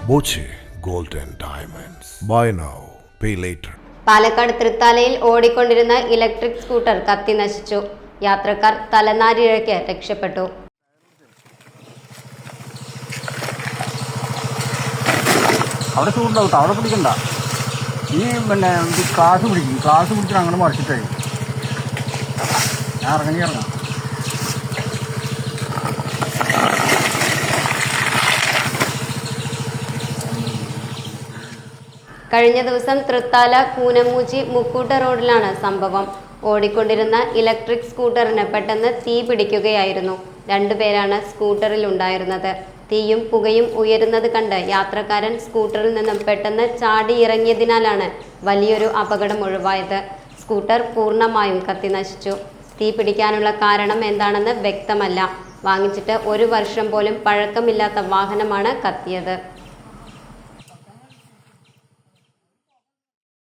Boche gold and diamonds. Buy now, pay later. Palakkad തൃത്താലയിൽ ഓടിക്കൊണ്ടിരുന്ന electric scooter കത്തി നശിച്ചു. യാത്രക്കാർ തലനാരിഴയ്ക്ക് രക്ഷപ്പെട്ടു. അവിടെ ചൂടുണ്ടാവും, അവിടെ പിടിക്കണ്ട. ഈ ക്ലാസ് പിടിച്ചിട്ട് അങ്ങനെ മറിച്ചിട്ടേ ഞാൻ ഇറങ്ങാം. കഴിഞ്ഞ ദിവസം തൃത്താല കൂനമൂച്ചി മുക്കൂട്ട റോഡിലാണ് സംഭവം. ഓടിക്കൊണ്ടിരുന്ന ഇലക്ട്രിക് സ്കൂട്ടറിന് പെട്ടെന്ന് തീ പിടിക്കുകയായിരുന്നു. 2 പേരാണ് സ്കൂട്ടറിൽ ഉണ്ടായിരുന്നത്. തീയും പുകയും ഉയരുന്നത് കണ്ട് യാത്രക്കാരൻ സ്കൂട്ടറിൽ നിന്നും പെട്ടെന്ന് ചാടിയിറങ്ങിയതിനാലാണ് വലിയൊരു അപകടം ഒഴിവായത്. സ്കൂട്ടർ പൂർണ്ണമായും കത്തി നശിച്ചു. തീ പിടിക്കാനുള്ള കാരണം എന്താണെന്ന് വ്യക്തമല്ല. വാങ്ങിച്ചിട്ട് 1 വർഷം പോലും പഴക്കമില്ലാത്ത വാഹനമാണ് കത്തിയത്.